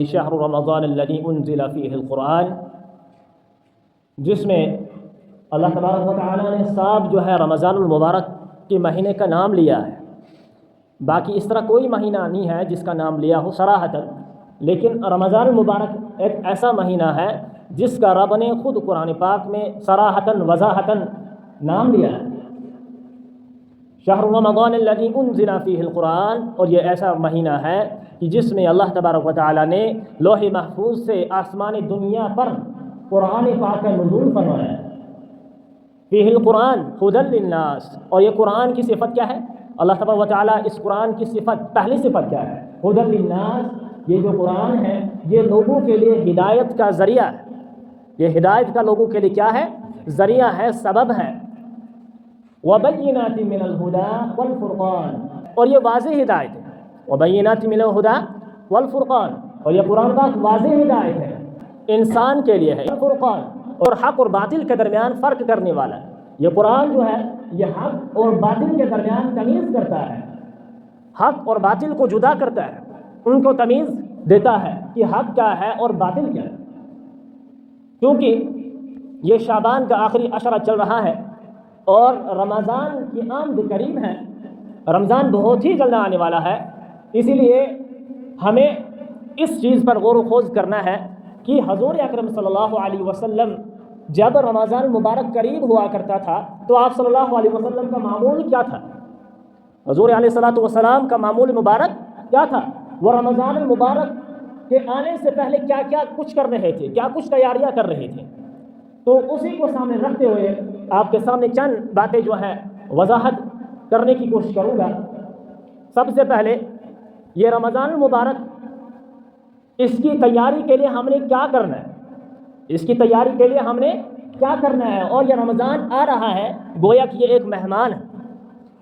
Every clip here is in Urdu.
شہر رمضان الذی انزل فیہ القرآن، جس میں اللہ تبارک و تعالیٰ نے صاحب جو ہے رمضان المبارک کے مہینے کا نام لیا ہے۔ باقی اس طرح کوئی مہینہ نہیں ہے جس کا نام لیا ہو صراحتاً، لیکن رمضان المبارک ایک ایسا مہینہ ہے جس کا رب نے خود قرآن پاک میں صراحتاً وضاحتاً نام لیا ہے۔ شہر رمضان الذی انزل فیہ القرآن، اور یہ ایسا مہینہ ہے کہ جس میں اللہ تبارک و تعالیٰ نے لوح محفوظ سے آسمان دنیا پر قرآن پاک کا نزول فرمایا ہے۔ فیہ القرآن ھدی للناس، اور یہ قرآن کی صفت کیا ہے؟ اللہ تبارک و تعالیٰ اس قرآن کی صفت، پہلی صفت کیا ہے؟ ھدی للناس، یہ جو قرآن ہے یہ لوگوں کے لیے ہدایت کا ذریعہ ہے۔ یہ ہدایت کا لوگوں کے لیے کیا ہے؟ ذریعہ ہے، سبب ہے۔ وَبَيِّنَاتٍ مِّنَ الْهُدَىٰ وَالْفُرْقَانِ، اور یہ واضح ہدایت ہے۔ وَبَيِّنَاتٍ مِّنَ الْهُدَىٰ وَالْفُرْقَانِ، اور یہ قرآن پاک واضح ہدایت ہے، انسان کے لیے ہے۔ فرقان، اور حق اور باطل کے درمیان فرق کرنے والا ہے۔ یہ قرآن جو ہے یہ حق اور باطل کے درمیان تمیز کرتا ہے، حق اور باطل کو جدا کرتا ہے، ان کو تمیز دیتا ہے کہ حق کیا ہے اور باطل کیا ہے۔ کیونکہ یہ شعبان کا آخری عشرہ چل رہا ہے اور رمضان کی آمد قریب ہے، رمضان بہت ہی جلد آنے والا ہے، اسی لیے ہمیں اس چیز پر غور و خوض کرنا ہے کہ حضور اکرم صلی اللہ علیہ وسلم جب رمضان مبارک قریب ہوا کرتا تھا تو آپ صلی اللہ علیہ وسلم کا معمول کیا تھا؟ حضور علیہ السلام کا معمول مبارک کیا تھا؟ وہ رمضان المبارک کے آنے سے پہلے کیا کیا کچھ کر رہے تھے، کیا کچھ تیاریاں کر رہے تھے؟ تو اسی کو سامنے رکھتے ہوئے آپ کے سامنے چند باتیں جو ہیں وضاحت کرنے کی کوشش کروں گا۔ سب سے پہلے یہ رمضان المبارک، اس کی تیاری کے لیے ہم نے کیا کرنا ہے؟ اس کی تیاری کے لیے ہم نے کیا کرنا ہے؟ اور یہ رمضان آ رہا ہے گویا کہ یہ ایک مہمان ہے۔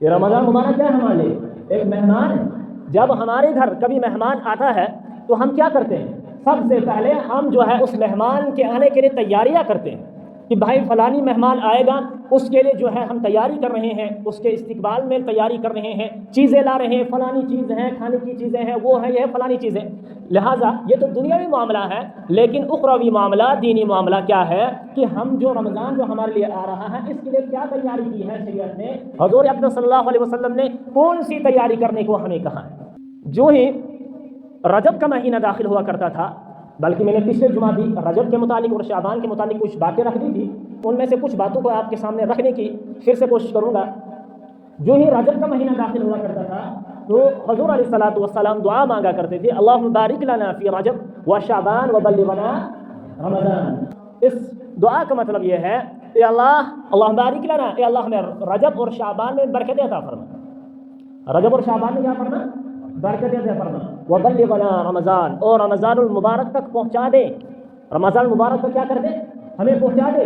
یہ رمضان مبارک کیا ہے ہمارے لیے؟ ایک مہمان ہے۔ جب ہمارے گھر کبھی مہمان آتا ہے تو ہم کیا کرتے ہیں؟ سب سے پہلے ہم جو ہے اس مہمان کے آنے کے لیے تیاریاں کرتے ہیں کہ بھائی فلانی مہمان آئے گا، اس کے لیے جو ہے ہم تیاری کر رہے ہیں، اس کے استقبال میں تیاری کر رہے ہیں، چیزیں لا رہے ہیں، فلانی چیز ہیں، کھانے کی چیزیں ہیں، وہ ہے، یہ فلانی چیزیں۔ لہٰذا یہ تو دنیاوی معاملہ ہے، لیکن اخروی معاملہ، دینی معاملہ کیا ہے کہ ہم جو رمضان جو ہمارے لیے آ رہا ہے اس کے لیے کیا تیاری کی ہے شریعت نے؟ حضور اکرم صلی اللہ علیہ وسلم نے کون سی تیاری کرنے کو ہمیں کہا ہے؟ جو ہی رجب کا مہینہ داخل ہوا کرتا تھا، بلکہ میں نے پچھلے جمعہ بھی رجب کے متعلق اور شعبان کے متعلق کچھ باتیں رکھ دی تھی، ان میں سے کچھ باتوں کو آپ کے سامنے رکھنے کی پھر سے کوشش کروں گا۔ جو ہی رجب کا مہینہ داخل ہوا کرتا تھا تو حضور علیہ السلام دعا مانگا کرتے تھے، اللہم بارک لنا فی رجب و شعبان و بلغنا رمضان۔ اس دعا کا مطلب یہ ہے اے اللہ، اللہم بارک لنا، اے اللہ ہمیں رجب اور شعبان میں برکت عطا فرما، رجب اور شعبان میں کیا فرما؟ برکت عطا فرما، وبلغنا رمضان، اور رمضان المبارک تک پہنچا دے، رمضان المبارک تک کیا کر دے؟ ہمیں پہنچا دے۔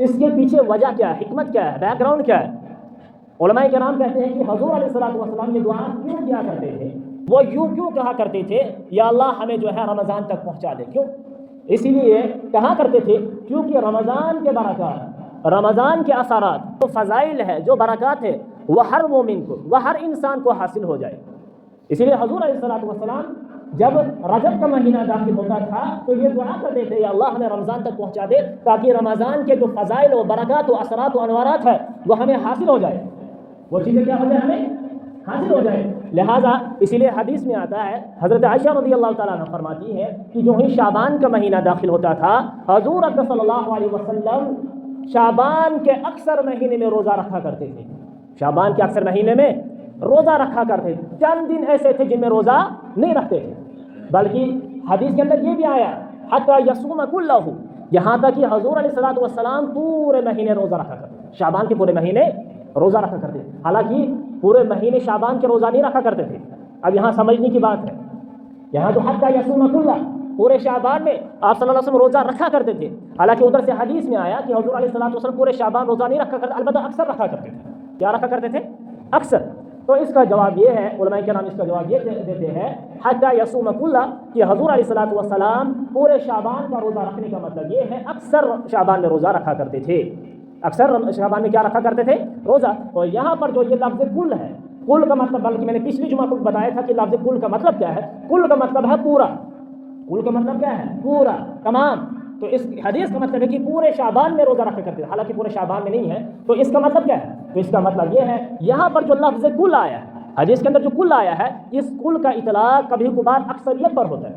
اس کے پیچھے وجہ کیا ہے، حکمت کیا ہے، بیک گراؤنڈ کیا ہے؟ علماء کرام کہتے ہیں کہ حضور علیہ السلام یہ دعا کیوں کیا کرتے تھے؟ وہ یوں کیوں کہا کرتے تھے یا اللہ ہمیں جو ہے رمضان تک پہنچا دے؟ کیوں؟ اسی لیے کہا کرتے تھے کیونکہ رمضان کے برکات، رمضان کے اثرات، جو فضائل ہے، جو برکات ہے، وہ ہر مومن کو، وہ ہر انسان کو حاصل ہو جائے۔ اسی لیے حضور علیہ السلام جب رجب کا مہینہ داخل ہوتا تھا تو یہ دعا کرتے تھے یا اللہ ہمیں رمضان تک پہنچا دے تاکہ رمضان کے جو فضائل و برکات و اثرات و انوارات ہے وہ ہمیں حاصل ہو جائے، وہ چیزیں کیا ہو جائے؟ ہمیں حاصل ہو جائے۔ لہٰذا اسی لیے حدیث میں آتا ہے، حضرت عائشہ رضی اللہ تعالیٰ عنہ فرماتی ہے کہ جو ہی شعبان کا مہینہ داخل ہوتا تھا حضور اکرم صلی اللہ علیہ وسلم شعبان کے اکثر مہینے میں روزہ رکھا کرتے تھے، شعبان کے اکثر مہینے میں روزہ رکھا کرتے تھے۔ چند دن ایسے تھے جن میں روزہ نہیں رکھتے تھے، بلکہ حدیث کے اندر یہ بھی آیا حتی یصوم کلہ، یہاں تک کہ حضور علیہ السلام پورے مہینے روزہ رکھا کرتے تھے، شعبان کے پورے مہینے روزہ رکھا کرتے تھے۔ حالانکہ پورے مہینے شعبان کے روزہ نہیں رکھا کرتے تھے۔ اب یہاں سمجھنے کی بات ہے، یہاں تو حتی یصوم کلہ، پورے شعبان میں آپ صلی اللہ علیہ وسلم روزہ رکھا کرتے تھے، حالانکہ ادھر سے حدیث میں آیا کہ حضور علیہ السلام پورے شعبان روزہ نہیں رکھا کرتے، البتہ اکثر رکھا کرتے تھے۔ کیا رکھا کرتے تھے؟ اکثر۔ تو اس کا جواب یہ ہے، علماء کرام اس کا جواب یہ دیتے ہیں حتی یصوم کلہ، کہ حضور علیہ السلام پورے شعبان کا روزہ رکھنے کا مطلب یہ ہے اکثر شعبان میں روزہ رکھا کرتے تھے، اکثر شعبان میں کیا رکھا کرتے تھے؟ روزہ۔ اور یہاں پر جو یہ لفظ کل ہے، کل کا مطلب، بلکہ میں نے پچھلی جمعہ کو بتایا تھا کہ لفظ کل کا مطلب کیا ہے؟ کل کا مطلب ہے پورا، کل کا مطلب کیا ہے؟ پورا، تمام. تو اس حدیث کا مطلب ہے کہ پورے شعبان میں روزہ رکھا کرتے تھے، حالانکہ پورے شعبان میں نہیں ہے. تو اس کا مطلب کیا ہے؟ تو اس کا مطلب یہ ہے یہاں پر جو لفظ کل آیا ہے حدیث کے اندر، جو کل آیا ہے، اس کل کا اطلاق کبھی کبھار اکثریت پر ہوتا ہے.